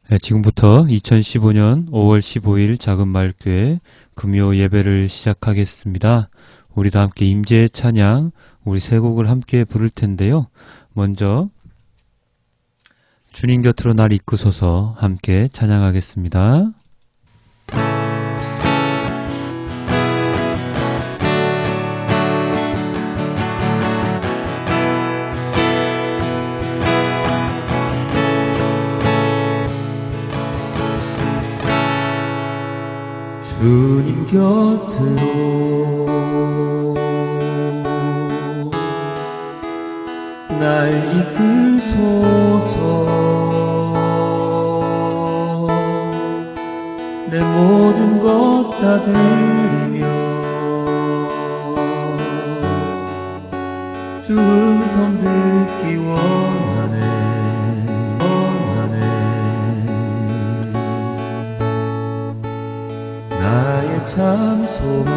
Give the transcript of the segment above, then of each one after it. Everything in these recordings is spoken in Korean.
네, 지금부터 2015년 5월 15일 작은마을교회 금요 예배를 시작하겠습니다. 우리 다 함께 임재의 찬양, 우리 세 곡을 함께 부를 텐데요. 먼저 주님 곁으로 날 이끄소서 함께 찬양하겠습니다. 주님 곁으로 날 이끄소서. 내 모든 것 다 드리며 주 음성 듣기 원하네. 나의 참 소망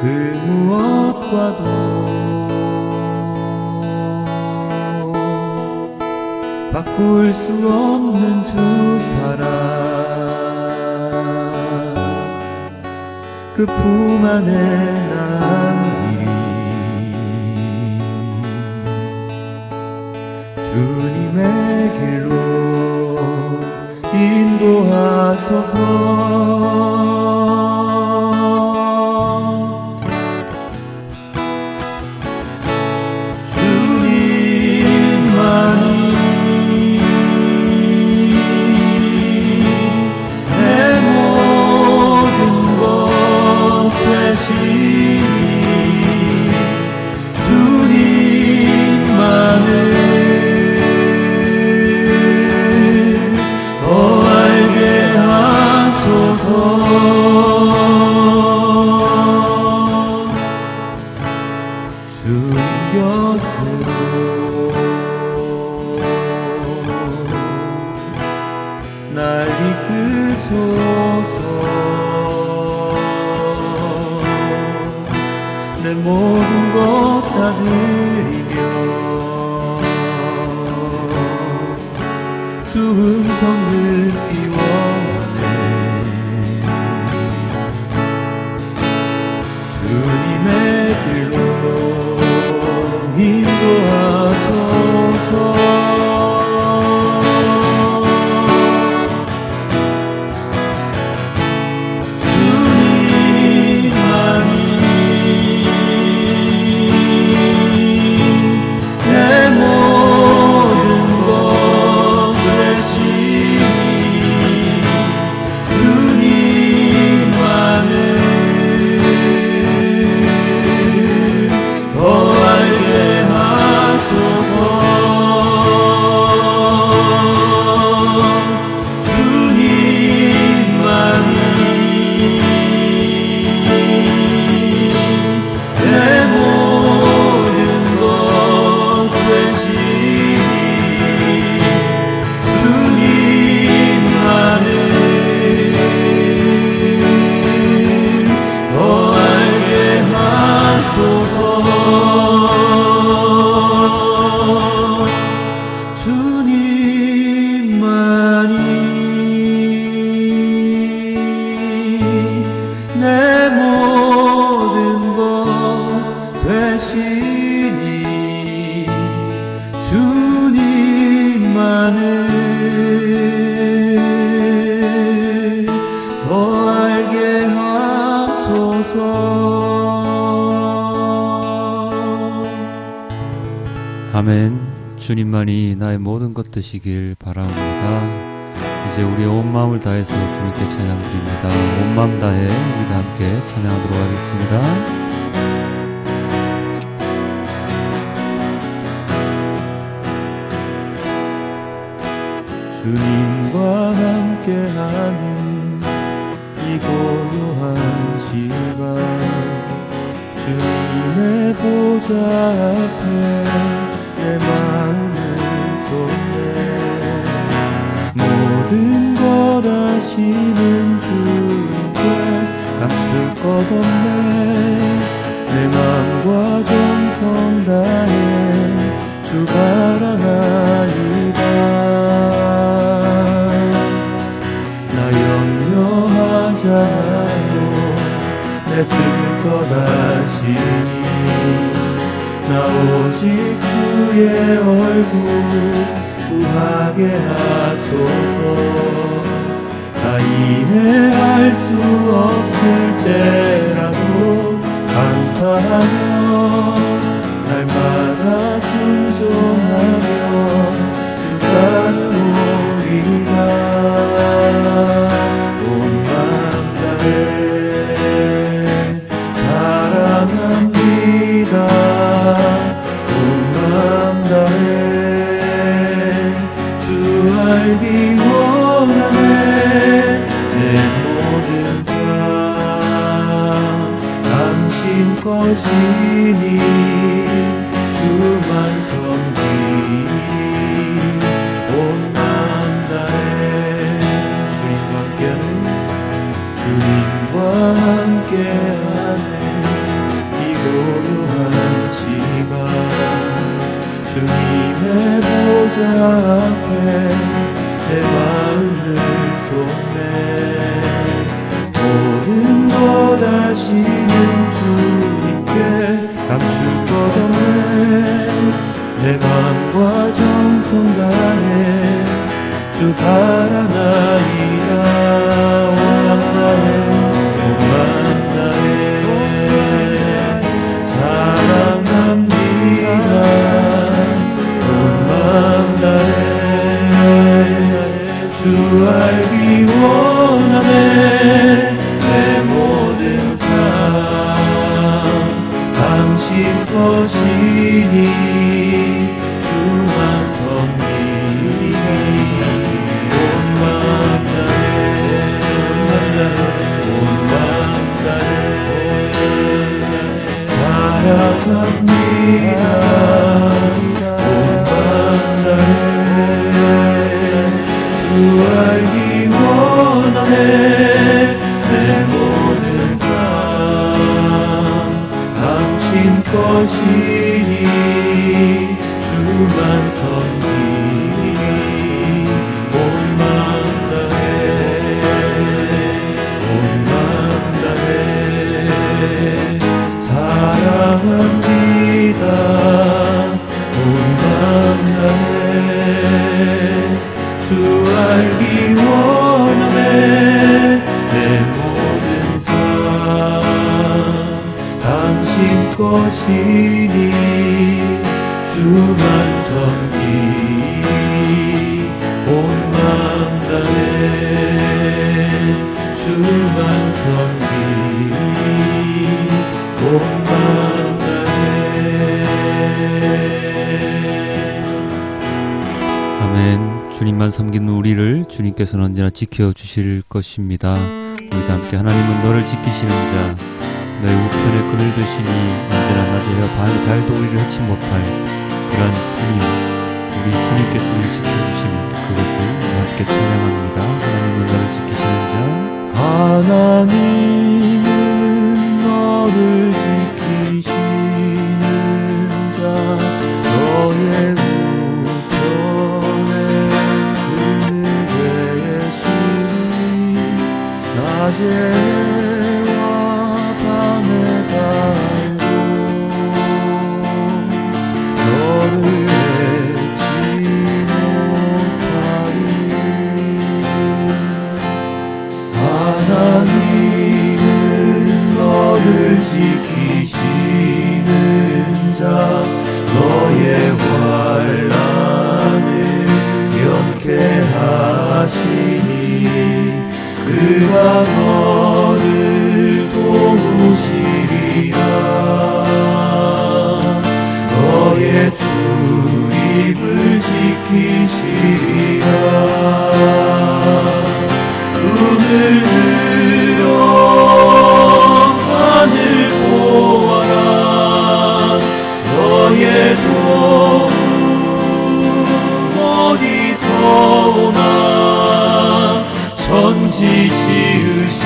그 무엇과도 바꿀 수 없는 주 사랑, 그 품 안에 남기리. 주님의 길로 인도하소서. 날 이끄소서. 내 모든 것 다 드리며 주 음성 듣기 원하네. 주님의 길로 인도하소서. 아멘. 주님만이 나의 모든 것 되시길 바라옵니다. 이제 우리의 온 마음을 다해서 주님께 찬양드립니다. 온 마음 다해 우리 다 함께 찬양하도록 하겠습니다. 주님과 함께하는 이 고요한 시간, 주님의 보좌 앞에 내 마음을 쏟네. 모든 것 아시는 주님께 감출 것 없네. 내 마음과 정성 다해 주 바라나이다. 나 염려하잖아요. 애쓸 것 아시니 나 오직 주의 얼굴 구하게 하소서. 다 이해할 수 없을 때라도 감사하며 날마다 순종하며 주 따르오리다. 온 맘 다해 사랑합니다. 온 맘 다해 주 알기 원하네. 내 모든 삶 당신 것이니 주만 섬기니 온 맘 다해 주님과 함께하네. 이 고요한 시간 주님의 보좌 앞에 내 마음을 쏟네. 모든 것 아시는 주님께 감출 것 없네. 내 맘과 정성 다해 주 바라나이다. 온 맘 다해 사랑합니다. 온 맘 다해 주 알기 원하네. 내 모든 삶 당신 것이니 주만 섬기니 온 맘 다해 온 맘 다해 사랑합니다. 온 맘 다해 주 알기 원하네. 내 모든 삶 당신 것이니 주만 섬기니 온 맘 다해 온 맘 다해 사랑합니다. 온 맘 다해 주 알기 원하네. 내 모든 삶 당신 것이니 주만 섬기니 온 맘 다해 주만 섬기니 온 맘 다해. 아멘. 주님만 섬기는 우리를 주님께서는 언제나 지켜주실 것입니다. 우리도 함께 하나님은 너를 지키시는 자 너의 우편에 그늘 드시니 언제나 낮에 해와 밤에 달도 우리를 해치 못할 그런 주님, 우리 주님께서 우리를 지켜주심, 그것을 함께 찬양합니다. 하나님은 너를 지키시는 자 하나님은 너를 지키시는 자 너의 우편에 그늘 계시니 낮에와 밤에 달고 너를 잊지 못하리. 하나님은 너를 지키시는 자 너의 환난을 면케 하시니 그가 너를 도우시리라. 너의 출입을 지키시리라. 눈을 들어 산을 보아라. 너의 도움 어디서 오나 천지 지으신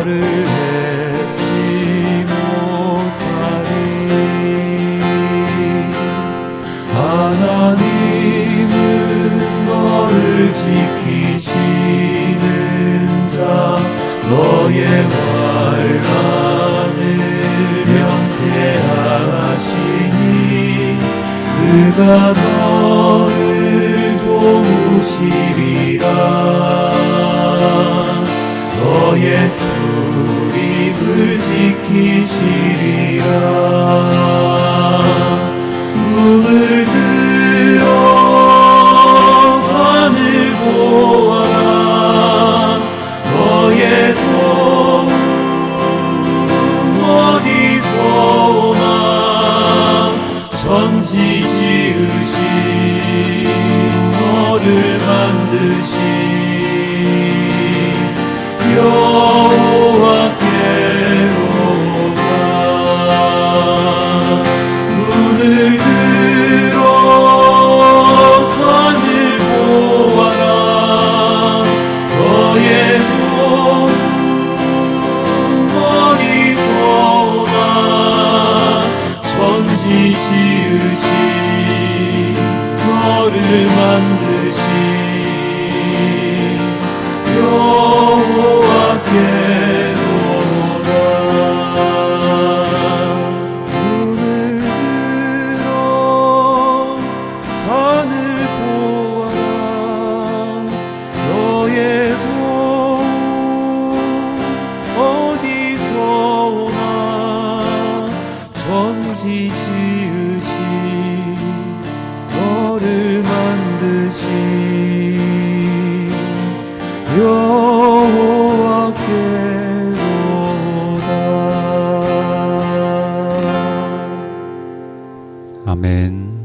너를 잊지 못하리. 하나님은 너를 지키시는 자, 너의 환난을 면케하시니 그가 너를 도우시리라. 너의 출입을 지키시리라. 숨을 들어 산을 보아라. 너의 도움 어디서 오나. 천지 지으신 너를 만드신 여호와께로다. 눈을 들어 산을 보아라. 너의 도움 어디서 오나. 천지 지으신 너를 만드신 여호와께로다. 눈을 들어 산을 보아라. 너의 도움 어디서 오나. 천지 지으신 너를 만드신 여호와께로다. 아멘.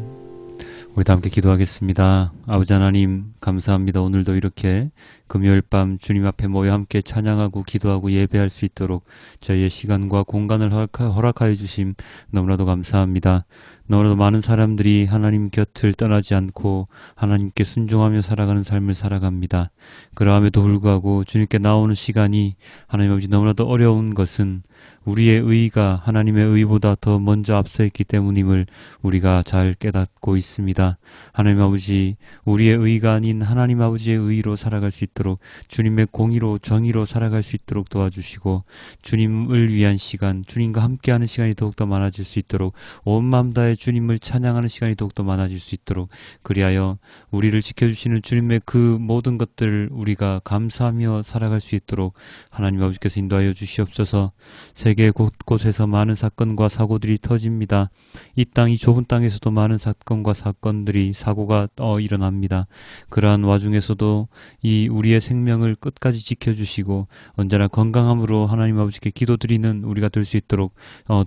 우리 다 함께 기도하겠습니다. 아버지 하나님 감사합니다. 오늘도 이렇게 금요일 밤 주님 앞에 모여 함께 찬양하고 기도하고 예배할 수 있도록 저희의 시간과 공간을 허락하여 주심 너무나도 감사합니다. 너무나도 많은 사람들이 하나님 곁을 떠나지 않고 하나님께 순종하며 살아가는 삶을 살아갑니다. 그러함에도 불구하고 주님께 나오는 시간이 하나님 아버지 너무나도 어려운 것은 우리의 의가 하나님의 의보다 더 먼저 앞서 있기 때문임을 우리가 잘 깨닫고 있습니다. 하나님 아버지, 우리의 의가 아닌 하나님 아버지의 의로 살아갈 수 있도록 주님의 공의로 정의로 살아갈 수 있도록 도와주시고 주님을 위한 시간, 주님과 함께하는 시간이 더욱더 많아질 수 있도록 온 마음 다해 주님을 찬양하는 시간이 더욱더 많아질 수 있도록 그리하여 우리를 지켜주시는 주님의 그 모든 것들을 우리가 감사하며 살아갈 수 있도록 하나님 아버지께서 인도하여 주시옵소서. 세계 곳곳에서 많은 사건과 사고들이 터집니다. 이 땅, 이 좁은 땅에서도 많은 사건과 사건들이 사고가 일어납니다. 그러한 와중에서도 이 우리의 생명을 끝까지 지켜주시고 언제나 건강함으로 하나님 아버지께 기도드리는 우리가 될 수 있도록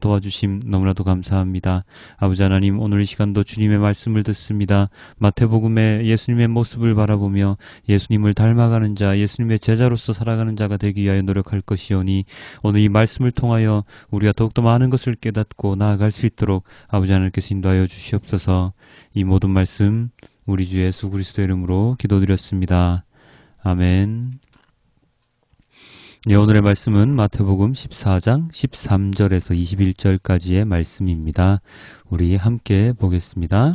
도와주심 너무나도 감사합니다. 아버지 하나님, 오늘 이 시간도 주님의 말씀을 듣습니다. 마태복음의 예수님의 모습을 바라보며 예수님을 닮아가는 자, 예수님의 제자로서 살아가는 자가 되기 위하여 노력할 것이오니 오늘 이 말씀을 통하여 우리가 더욱더 많은 것을 깨닫고 나아갈 수 있도록 아버지 하나님께서 인도하여 주시옵소서. 이 모든 말씀 우리 주 예수 그리스도의 이름으로 기도드렸습니다. 아멘. 네, 오늘의 말씀은 마태복음 14장 13절에서 21절까지의 말씀입니다. 우리 함께 보겠습니다.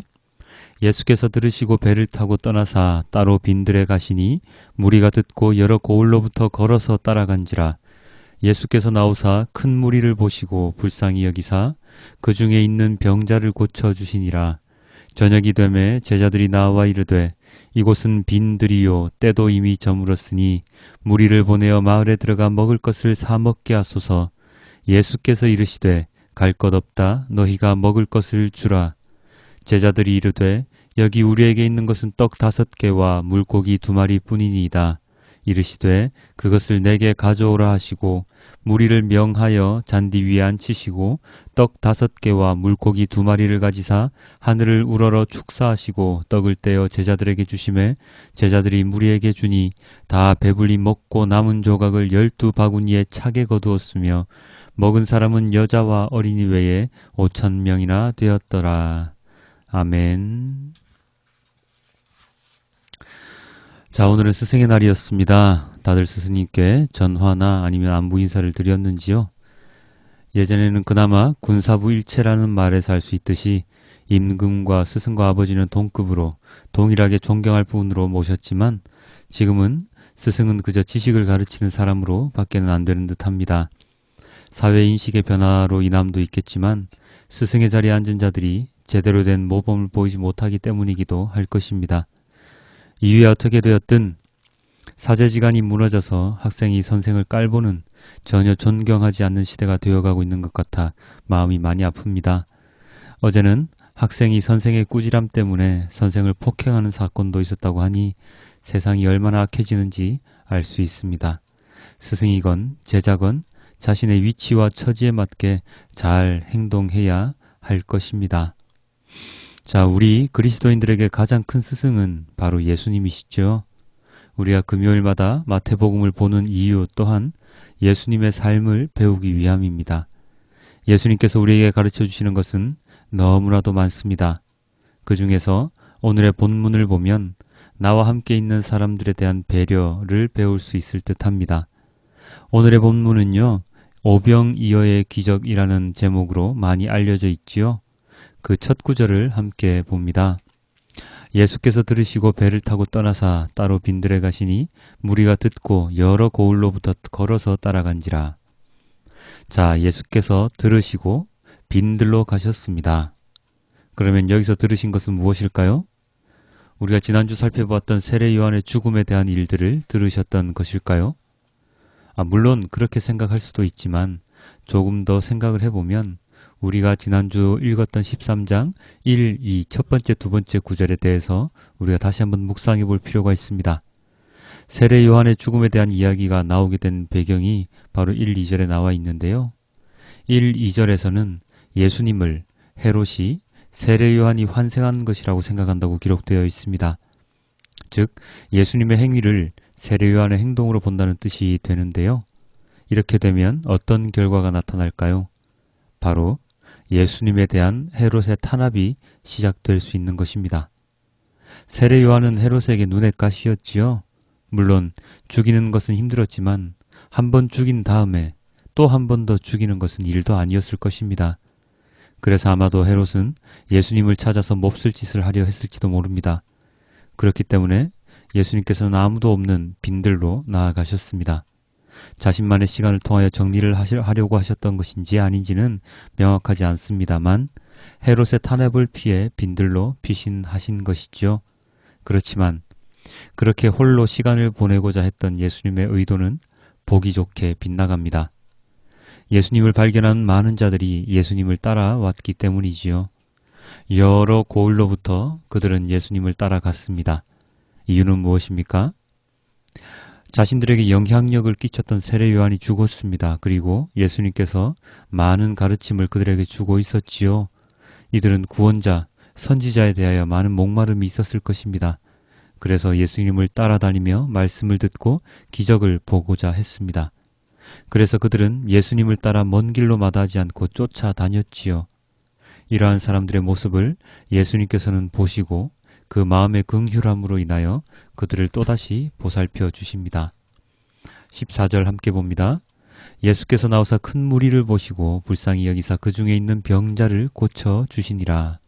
예수께서 들으시고 배를 타고 떠나사 따로 빈들에 가시니 무리가 듣고 여러 고을로부터 걸어서 따라간지라. 예수께서 나오사 큰 무리를 보시고 불쌍히 여기사 그 중에 있는 병자를 고쳐주시니라. 저녁이 되매 제자들이 나와 이르되 이곳은 빈들이요 때도 이미 저물었으니 무리를 보내어 마을에 들어가 먹을 것을 사 먹게 하소서. 예수께서 이르시되 갈 것 없다. 너희가 먹을 것을 주라. 제자들이 이르되 여기 우리에게 있는 것은 떡 5개와 물고기 2마리 뿐이니이다. 이르시되 그것을 내게 가져오라 하시고 무리를 명하여 잔디 위에 앉히시고 떡 5개와 물고기 2마리를 가지사 하늘을 우러러 축사하시고 떡을 떼어 제자들에게 주시매 제자들이 무리에게 주니 다 배불리 먹고 남은 조각을 12바구니에 차게 거두었으며 먹은 사람은 여자와 어린이 외에 5,000명이나 되었더라. 아멘. 자, 오늘은 스승의 날이었습니다. 다들 스승님께 전화나 아니면 안부 인사를 드렸는지요? 예전에는 그나마 군사부 일체라는 말에서 알 수 있듯이 임금과 스승과 아버지는 동급으로 동일하게 존경할 분으로 모셨지만 지금은 스승은 그저 지식을 가르치는 사람으로 밖에는 안 되는 듯합니다. 사회 인식의 변화로 인함도 있겠지만 스승의 자리에 앉은 자들이 제대로 된 모범을 보이지 못하기 때문이기도 할 것입니다. 이유에 어떻게 되었든 사제지간이 무너져서 학생이 선생을 깔보는 전혀 존경하지 않는 시대가 되어가고 있는 것 같아 마음이 많이 아픕니다. 어제는 학생이 선생의 꾸지람 때문에 선생을 폭행하는 사건도 있었다고 하니 세상이 얼마나 악해지는지 알 수 있습니다. 스승이건 제자건 자신의 위치와 처지에 맞게 잘 행동해야 할 것입니다. 자, 우리 그리스도인들에게 가장 큰 스승은 바로 예수님이시죠. 우리가 금요일마다 마태복음을 보는 이유 또한 예수님의 삶을 배우기 위함입니다. 예수님께서 우리에게 가르쳐 주시는 것은 너무나도 많습니다. 그 중에서 오늘의 본문을 보면 나와 함께 있는 사람들에 대한 배려를 배울 수 있을 듯 합니다. 오늘의 본문은요, 오병이어의 기적이라는 제목으로 많이 알려져 있지요. 그 첫 구절을 함께 봅니다. 예수께서 들으시고 배를 타고 떠나사 따로 빈들에 가시니 무리가 듣고 여러 고을로부터 걸어서 따라간지라. 자, 예수께서 들으시고 빈들로 가셨습니다. 그러면 여기서 들으신 것은 무엇일까요? 우리가 지난주 살펴보았던 세례 요한의 죽음에 대한 일들을 들으셨던 것일까요? 물론 그렇게 생각할 수도 있지만 조금 더 생각을 해보면 우리가 지난주 읽었던 13장 1, 2 첫 번째, 두 번째 구절에 대해서 우리가 다시 한번 묵상해 볼 필요가 있습니다. 세례 요한의 죽음에 대한 이야기가 나오게 된 배경이 바로 1, 2절에 나와 있는데요. 1, 2절에서는 예수님을 헤롯이 세례 요한이 환생한 것이라고 생각한다고 기록되어 있습니다. 즉 예수님의 행위를 세례 요한의 행동으로 본다는 뜻이 되는데요. 이렇게 되면 어떤 결과가 나타날까요? 바로 예수님에 대한 헤롯의 탄압이 시작될 수 있는 것입니다. 세례 요한은 헤롯에게 눈의 가시였지요. 물론 죽이는 것은 힘들었지만 한 번 죽인 다음에 또 한 번 더 죽이는 것은 일도 아니었을 것입니다. 그래서 아마도 헤롯은 예수님을 찾아서 몹쓸 짓을 하려 했을지도 모릅니다. 그렇기 때문에 예수님께서는 아무도 없는 빈들로 나아가셨습니다. 자신만의 시간을 통하여 정리를 하려고 하셨던 것인지 아닌지는 명확하지 않습니다만 헤롯의 탄압을 피해 빈들로 피신하신 것이지요. 그렇지만 그렇게 홀로 시간을 보내고자 했던 예수님의 의도는 보기 좋게 빗나갑니다. 예수님을 발견한 많은 자들이 예수님을 따라왔기 때문이지요. 여러 고을로부터 그들은 예수님을 따라갔습니다. 이유는 무엇입니까? 자신들에게 영향력을 끼쳤던 세례 요한이 죽었습니다. 그리고 예수님께서 많은 가르침을 그들에게 주고 있었지요. 이들은 구원자, 선지자에 대하여 많은 목마름이 있었을 것입니다. 그래서 예수님을 따라다니며 말씀을 듣고 기적을 보고자 했습니다. 그래서 그들은 예수님을 따라 먼 길로 마다하지 않고 쫓아다녔지요. 이러한 사람들의 모습을 예수님께서는 보시고 그 마음의 긍휼함으로 인하여 그들을 또다시 보살펴 주십니다. 14절 함께 봅니다. 예수께서 나오사 큰 무리를 보시고 불쌍히 여기사 그 중에 있는 병자를 고쳐 주시니라.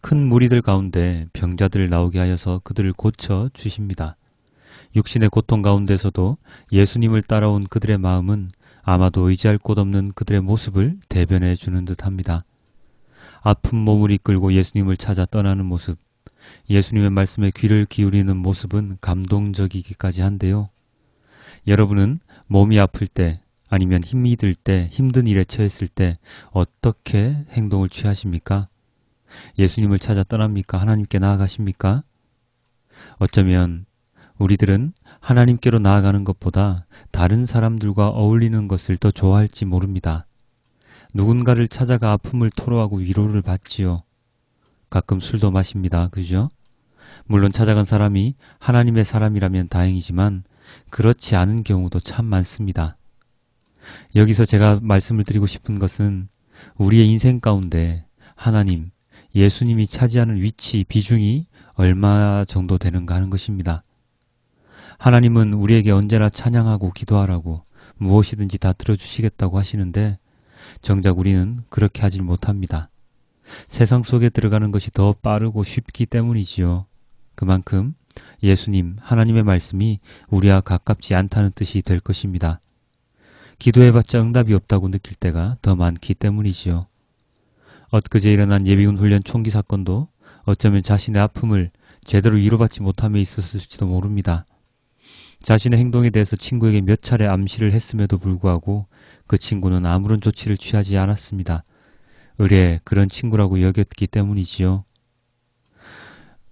큰 무리들 가운데 병자들을 나오게 하여서 그들을 고쳐 주십니다. 육신의 고통 가운데서도 예수님을 따라온 그들의 마음은 아마도 의지할 곳 없는 그들의 모습을 대변해 주는 듯합니다. 아픈 몸을 이끌고 예수님을 찾아 떠나는 모습, 예수님의 말씀에 귀를 기울이는 모습은 감동적이기까지 한데요. 여러분은 몸이 아플 때 아니면 힘이 들 때, 힘든 일에 처했을 때 어떻게 행동을 취하십니까? 예수님을 찾아 떠납니까? 하나님께 나아가십니까? 어쩌면 우리들은 하나님께로 나아가는 것보다 다른 사람들과 어울리는 것을 더 좋아할지 모릅니다. 누군가를 찾아가 아픔을 토로하고 위로를 받지요. 가끔 술도 마십니다. 그죠? 물론 찾아간 사람이 하나님의 사람이라면 다행이지만 그렇지 않은 경우도 참 많습니다. 여기서 제가 말씀을 드리고 싶은 것은 우리의 인생 가운데 하나님, 예수님이 차지하는 위치, 비중이 얼마 정도 되는가 하는 것입니다. 하나님은 우리에게 언제나 찬양하고 기도하라고 무엇이든지 다 들어주시겠다고 하시는데 정작 우리는 그렇게 하질 못합니다. 세상 속에 들어가는 것이 더 빠르고 쉽기 때문이지요. 그만큼 예수님, 하나님의 말씀이 우리와 가깝지 않다는 뜻이 될 것입니다. 기도해봤자 응답이 없다고 느낄 때가 더 많기 때문이지요. 엊그제 일어난 예비군 훈련 총기 사건도 어쩌면 자신의 아픔을 제대로 위로받지 못함에 있었을지도 모릅니다. 자신의 행동에 대해서 친구에게 몇 차례 암시를 했음에도 불구하고 그 친구는 아무런 조치를 취하지 않았습니다. 의뢰 그런 친구라고 여겼기 때문이지요.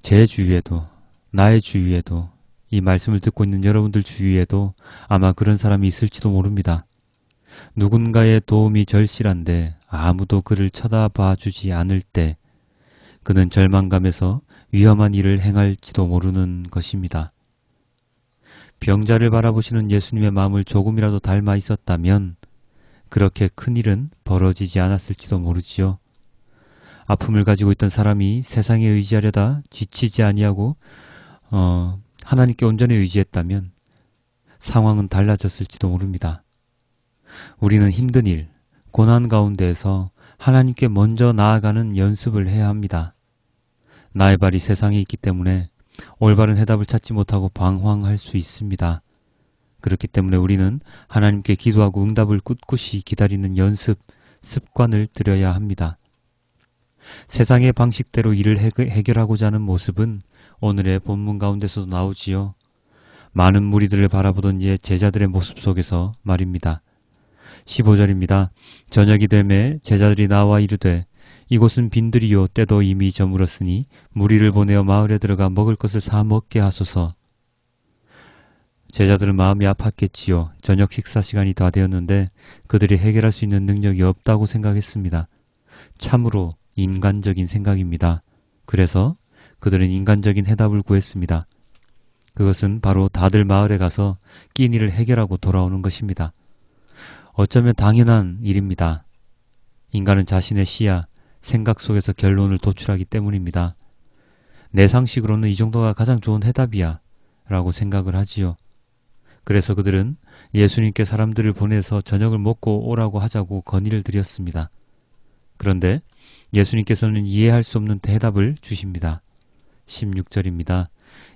제 주위에도, 나의 주위에도, 이 말씀을 듣고 있는 여러분들 주위에도 아마 그런 사람이 있을지도 모릅니다. 누군가의 도움이 절실한데 아무도 그를 쳐다봐 주지 않을 때 그는 절망감에서 위험한 일을 행할지도 모르는 것입니다. 병자를 바라보시는 예수님의 마음을 조금이라도 닮아 있었다면 그렇게 큰 일은 벌어지지 않았을지도 모르지요. 아픔을 가지고 있던 사람이 세상에 의지하려다 지치지 아니하고 하나님께 온전히 의지했다면 상황은 달라졌을지도 모릅니다. 우리는 힘든 일, 고난 가운데에서 하나님께 먼저 나아가는 연습을 해야 합니다. 나의 발이 세상에 있기 때문에 올바른 해답을 찾지 못하고 방황할 수 있습니다. 그렇기 때문에 우리는 하나님께 기도하고 응답을 꿋꿋이 기다리는 연습, 습관을 들여야 합니다. 세상의 방식대로 일을 해결하고자 하는 모습은 오늘의 본문 가운데서도 나오지요. 많은 무리들을 바라보던 옛 제자들의 모습 속에서 말입니다. 15절입니다. 저녁이 되매 제자들이 나와 이르되 이곳은 빈들이요 때도 이미 저물었으니 무리를 보내어 마을에 들어가 먹을 것을 사 먹게 하소서. 제자들은 마음이 아팠겠지요. 저녁 식사 시간이 다 되었는데 그들이 해결할 수 있는 능력이 없다고 생각했습니다. 참으로 인간적인 생각입니다. 그래서 그들은 인간적인 해답을 구했습니다. 그것은 바로 다들 마을에 가서 끼니를 해결하고 돌아오는 것입니다. 어쩌면 당연한 일입니다. 인간은 자신의 시야, 생각 속에서 결론을 도출하기 때문입니다. 내 상식으로는 이 정도가 가장 좋은 해답이야 라고 생각을 하지요. 그래서 그들은 예수님께 사람들을 보내서 저녁을 먹고 오라고 하자고 건의를 드렸습니다. 그런데 예수님께서는 이해할 수 없는 대답을 주십니다. 16절입니다.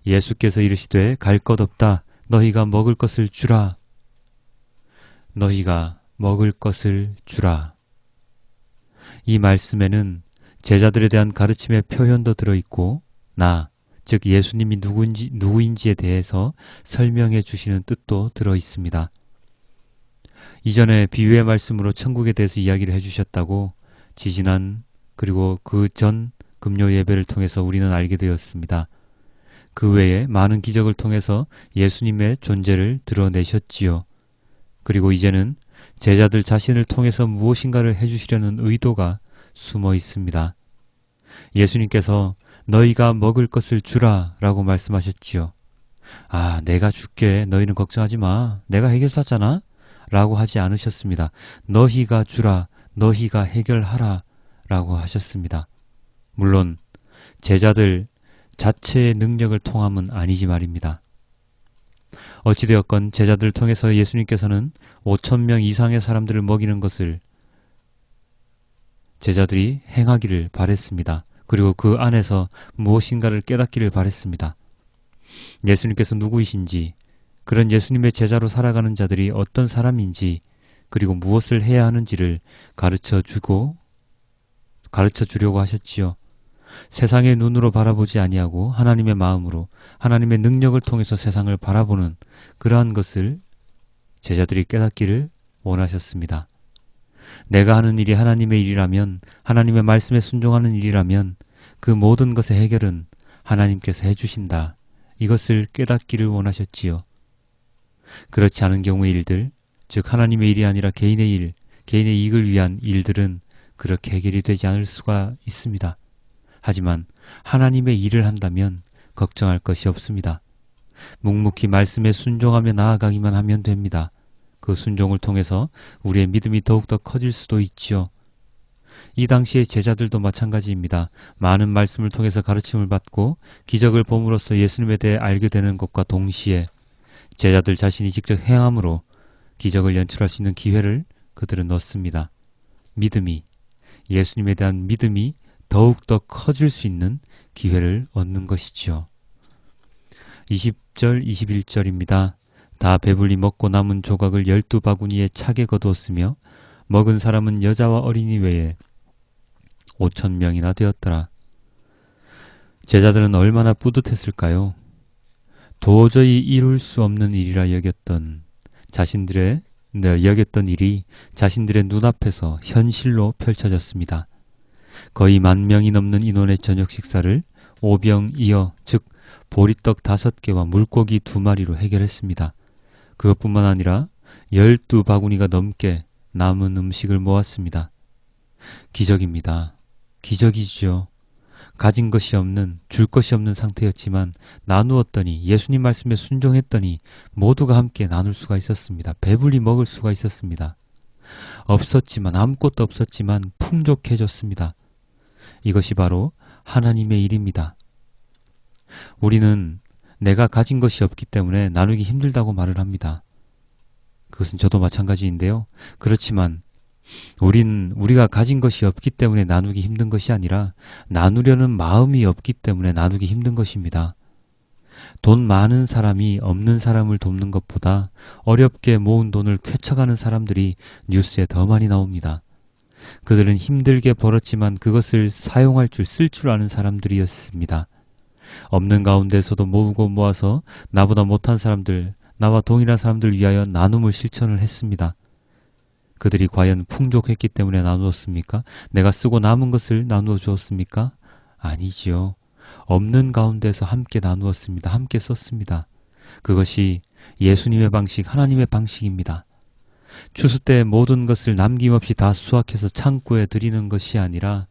예수께서 이르시되 갈 것 없다. 너희가 먹을 것을 주라. 너희가 먹을 것을 주라. 이 말씀에는 제자들에 대한 가르침의 표현도 들어있고 즉 예수님이 누구인지에 대해서 설명해 주시는 뜻도 들어있습니다. 이전에 비유의 말씀으로 천국에 대해서 이야기를 해주셨다고 지지난 그리고 그 전 금요 예배를 통해서 우리는 알게 되었습니다. 그 외에 많은 기적을 통해서 예수님의 존재를 드러내셨지요. 그리고 이제는 제자들 자신을 통해서 무엇인가를 해주시려는 의도가 숨어 있습니다. 예수님께서 너희가 먹을 것을 주라 라고 말씀하셨지요. 내가 줄게. 너희는 걱정하지 마. 내가 해결사잖아. 라고 하지 않으셨습니다. 너희가 주라. 너희가 해결하라 라고 하셨습니다. 물론 제자들 자체의 능력을 통함은 아니지 말입니다. 어찌되었건 제자들을 통해서 예수님께서는 5,000명 이상의 사람들을 먹이는 것을 제자들이 행하기를 바랬습니다. 그리고 그 안에서 무엇인가를 깨닫기를 바랬습니다. 예수님께서 누구이신지, 그런 예수님의 제자로 살아가는 자들이 어떤 사람인지, 그리고 무엇을 해야 하는지를 가르쳐 주려고 하셨지요. 세상의 눈으로 바라보지 아니하고 하나님의 마음으로, 하나님의 능력을 통해서 세상을 바라보는 그러한 것을 제자들이 깨닫기를 원하셨습니다. 내가 하는 일이 하나님의 일이라면, 하나님의 말씀에 순종하는 일이라면 그 모든 것의 해결은 하나님께서 해주신다. 이것을 깨닫기를 원하셨지요. 그렇지 않은 경우의 일들, 즉 하나님의 일이 아니라 개인의 일, 개인의 이익을 위한 일들은 그렇게 해결이 되지 않을 수가 있습니다. 하지만 하나님의 일을 한다면 걱정할 것이 없습니다. 묵묵히 말씀에 순종하며 나아가기만 하면 됩니다. 그 순종을 통해서 우리의 믿음이 더욱더 커질 수도 있지요. 이 당시의 제자들도 마찬가지입니다. 많은 말씀을 통해서 가르침을 받고 기적을 봄으로써 예수님에 대해 알게 되는 것과 동시에 제자들 자신이 직접 행함으로 기적을 연출할 수 있는 기회를 그들은 넣습니다. 믿음이, 예수님에 대한 믿음이 더욱더 커질 수 있는 기회를 얻는 것이지요. 20절, 21절입니다. 다 배불리 먹고 남은 조각을 12바구니에 차게 거두었으며 먹은 사람은 여자와 어린이 외에 5,000명이나 되었더라. 제자들은 얼마나 뿌듯했을까요? 도저히 이룰 수 없는 일이라 여겼던 일이 자신들의 눈앞에서 현실로 펼쳐졌습니다. 거의 10,000명이 넘는 인원의 저녁 식사를 오병이어, 즉 보리떡 5개와 물고기 2마리로 해결했습니다. 그것뿐만 아니라 12바구니가 넘게 남은 음식을 모았습니다. 기적입니다. 기적이지요. 가진 것이 없는, 줄 것이 없는 상태였지만 나누었더니, 예수님 말씀에 순종했더니 모두가 함께 나눌 수가 있었습니다. 배불리 먹을 수가 있었습니다. 아무것도 없었지만 풍족해졌습니다. 이것이 바로 하나님의 일입니다. 우리는 내가 가진 것이 없기 때문에 나누기 힘들다고 말을 합니다. 그것은 저도 마찬가지인데요. 그렇지만 우리가 가진 것이 없기 때문에 나누기 힘든 것이 아니라 나누려는 마음이 없기 때문에 나누기 힘든 것입니다. 돈 많은 사람이 없는 사람을 돕는 것보다 어렵게 모은 돈을 쾌척하는 사람들이 뉴스에 더 많이 나옵니다. 그들은 힘들게 벌었지만 그것을 사용할 줄, 쓸 줄 아는 사람들이었습니다. 없는 가운데서도 모으고 모아서 나보다 못한 사람들, 나와 동일한 사람들 위하여 나눔을 실천을 했습니다. 그들이 과연 풍족했기 때문에 나누었습니까? 내가 쓰고 남은 것을 나누어 주었습니까? 아니지요. 없는 가운데서 함께 나누었습니다. 함께 썼습니다. 그것이 예수님의 방식, 하나님의 방식입니다. 추수 때 모든 것을 남김없이 다 수확해서 창고에 드리는 것이 아니라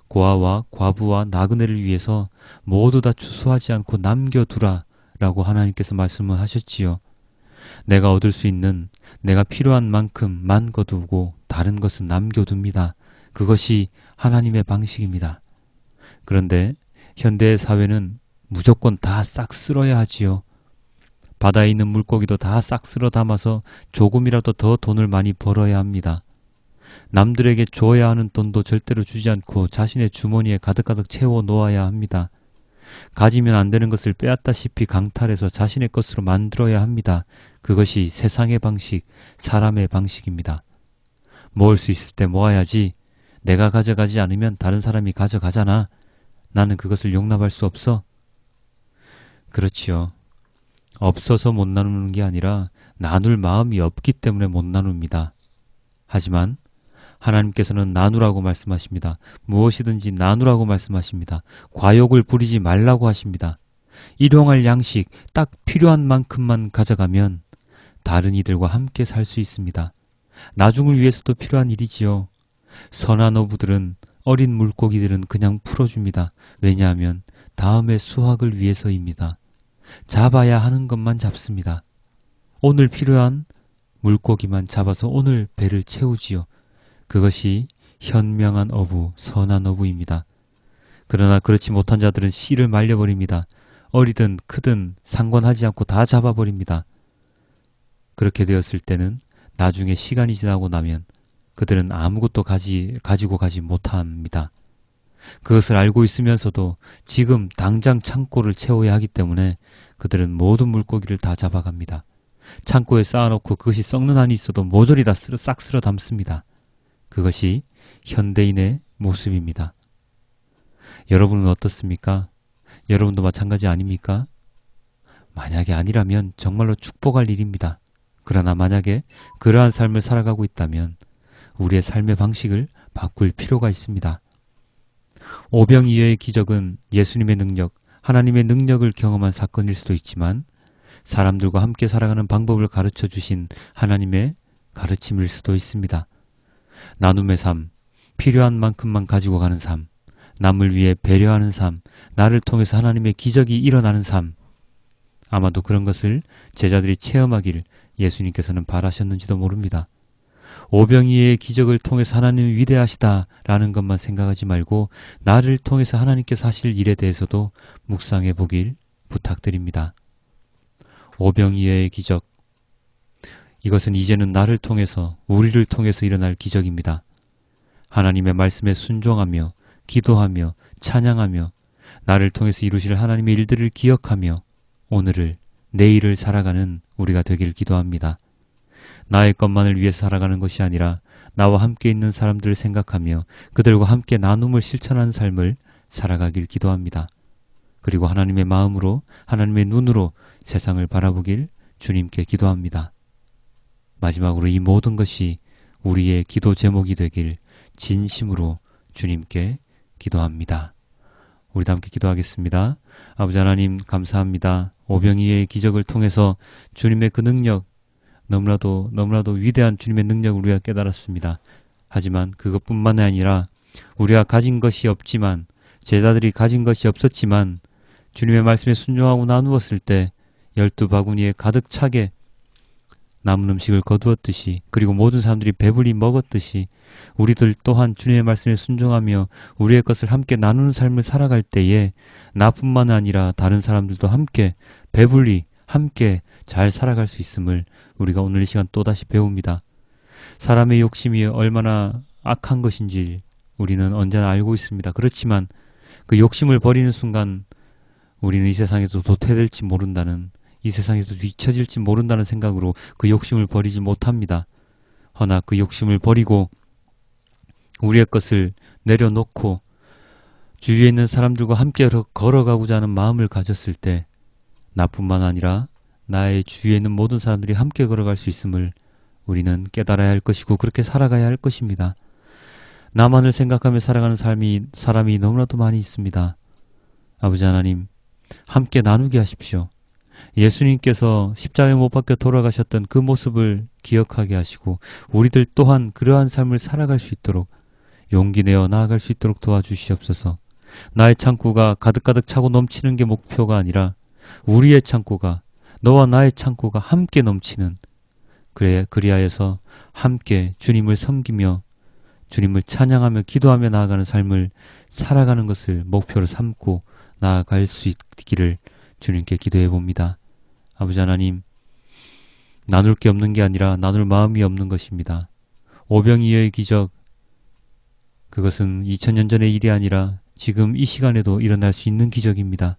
고아와 과부와 나그네를 위해서 모두 다 추수하지 않고 남겨두라 라고 하나님께서 말씀을 하셨지요. 내가 얻을 수 있는, 내가 필요한 만큼만 거두고 다른 것은 남겨둡니다. 그것이 하나님의 방식입니다. 그런데 현대의 사회는 무조건 다 싹 쓸어야 하지요. 바다에 있는 물고기도 다 싹 쓸어 담아서 조금이라도 더 돈을 많이 벌어야 합니다. 남들에게 줘야 하는 돈도 절대로 주지 않고 자신의 주머니에 가득가득 채워 놓아야 합니다. 가지면 안 되는 것을 빼앗다시피 강탈해서 자신의 것으로 만들어야 합니다. 그것이 세상의 방식, 사람의 방식입니다. 모을 수 있을 때 모아야지. 내가 가져가지 않으면 다른 사람이 가져가잖아. 나는 그것을 용납할 수 없어. 그렇지요. 없어서 못 나누는 게 아니라 나눌 마음이 없기 때문에 못 나눕니다. 하지만 하나님께서는 나누라고 말씀하십니다. 무엇이든지 나누라고 말씀하십니다. 과욕을 부리지 말라고 하십니다. 일용할 양식 딱 필요한 만큼만 가져가면 다른 이들과 함께 살 수 있습니다. 나중을 위해서도 필요한 일이지요. 선한 어부들은 어린 물고기들은 그냥 풀어줍니다. 왜냐하면 다음의 수확을 위해서입니다. 잡아야 하는 것만 잡습니다. 오늘 필요한 물고기만 잡아서 오늘 배를 채우지요. 그것이 현명한 어부, 선한 어부입니다. 그러나 그렇지 못한 자들은 씨를 말려버립니다. 어리든 크든 상관하지 않고 다 잡아버립니다. 그렇게 되었을 때는 나중에 시간이 지나고 나면 그들은 아무것도 가지고 가지 못합니다. 그것을 알고 있으면서도 지금 당장 창고를 채워야 하기 때문에 그들은 모든 물고기를 다 잡아갑니다. 창고에 쌓아놓고 그것이 썩는 한이 있어도 모조리 다 싹 쓸어 담습니다. 그것이 현대인의 모습입니다. 여러분은 어떻습니까? 여러분도 마찬가지 아닙니까? 만약에 아니라면 정말로 축복할 일입니다. 그러나 만약에 그러한 삶을 살아가고 있다면 우리의 삶의 방식을 바꿀 필요가 있습니다. 오병이어의 기적은 예수님의 능력, 하나님의 능력을 경험한 사건일 수도 있지만 사람들과 함께 살아가는 방법을 가르쳐 주신 하나님의 가르침일 수도 있습니다. 나눔의 삶, 필요한 만큼만 가지고 가는 삶, 남을 위해 배려하는 삶, 나를 통해서 하나님의 기적이 일어나는 삶, 아마도 그런 것을 제자들이 체험하길 예수님께서는 바라셨는지도 모릅니다. 오병이어의 기적을 통해서 하나님이 위대하시다라는 것만 생각하지 말고 나를 통해서 하나님께서 하실 일에 대해서도 묵상해 보길 부탁드립니다. 오병이어의 기적. 이것은 이제는 나를 통해서, 우리를 통해서 일어날 기적입니다. 하나님의 말씀에 순종하며 기도하며 찬양하며 나를 통해서 이루실 하나님의 일들을 기억하며 오늘을, 내일을 살아가는 우리가 되길 기도합니다. 나의 것만을 위해서 살아가는 것이 아니라 나와 함께 있는 사람들을 생각하며 그들과 함께 나눔을 실천하는 삶을 살아가길 기도합니다. 그리고 하나님의 마음으로, 하나님의 눈으로 세상을 바라보길 주님께 기도합니다. 마지막으로 이 모든 것이 우리의 기도 제목이 되길 진심으로 주님께 기도합니다. 우리도 함께 기도하겠습니다. 아버지 하나님 감사합니다. 오병이어의 기적을 통해서 주님의 그 능력, 너무나도 위대한 주님의 능력을 우리가 깨달았습니다. 하지만 그것뿐만이 아니라 우리가 가진 것이 없지만, 제자들이 가진 것이 없었지만 주님의 말씀에 순종하고 나누었을 때 12바구니에 가득 차게 남은 음식을 거두었듯이, 그리고 모든 사람들이 배불리 먹었듯이 우리들 또한 주님의 말씀에 순종하며 우리의 것을 함께 나누는 삶을 살아갈 때에 나뿐만 아니라 다른 사람들도 함께 배불리 함께 잘 살아갈 수 있음을 우리가 오늘 이 시간 또다시 배웁니다. 사람의 욕심이 얼마나 악한 것인지 우리는 언제나 알고 있습니다. 그렇지만 그 욕심을 버리는 순간 우리는 이 세상에서 도태될지 모른다는, 이 세상에서 뒤처질지 모른다는 생각으로 그 욕심을 버리지 못합니다. 허나 그 욕심을 버리고 우리의 것을 내려놓고 주위에 있는 사람들과 함께 걸어가고자 하는 마음을 가졌을 때 나뿐만 아니라 나의 주위에 있는 모든 사람들이 함께 걸어갈 수 있음을 우리는 깨달아야 할 것이고 그렇게 살아가야 할 것입니다. 나만을 생각하며 살아가는 사람이 너무나도 많이 있습니다. 아버지 하나님, 함께 나누게 하십시오. 예수님께서 십자가에 못 박혀 돌아가셨던 그 모습을 기억하게 하시고 우리들 또한 그러한 삶을 살아갈 수 있도록 용기 내어 나아갈 수 있도록 도와주시옵소서. 나의 창고가 가득가득 차고 넘치는 게 목표가 아니라 우리의 창고가, 너와 나의 창고가 함께 넘치는, 그리하여서 함께 주님을 섬기며 주님을 찬양하며 기도하며 나아가는 삶을 살아가는 것을 목표로 삼고 나아갈 수 있기를 주님께 기도해 봅니다. 아버지 하나님, 나눌 게 없는 게 아니라 나눌 마음이 없는 것입니다. 오병이어의 기적, 그것은 2000년 전의 일이 아니라 지금 이 시간에도 일어날 수 있는 기적입니다.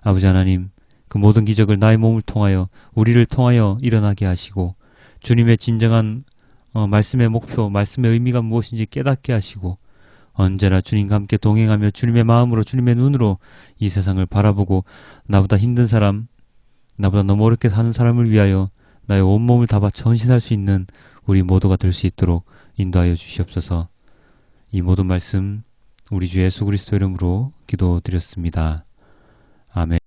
아버지 하나님, 그 모든 기적을 나의 몸을 통하여, 우리를 통하여 일어나게 하시고 주님의 진정한 말씀의 목표, 말씀의 의미가 무엇인지 깨닫게 하시고 언제나 주님과 함께 동행하며 주님의 마음으로, 주님의 눈으로 이 세상을 바라보고 나보다 힘든 사람, 나보다 너무 어렵게 사는 사람을 위하여 나의 온몸을 다 바쳐 헌신할 수 있는 우리 모두가 될 수 있도록 인도하여 주시옵소서. 이 모든 말씀 우리 주 예수 그리스도 이름으로 기도드렸습니다. 아멘.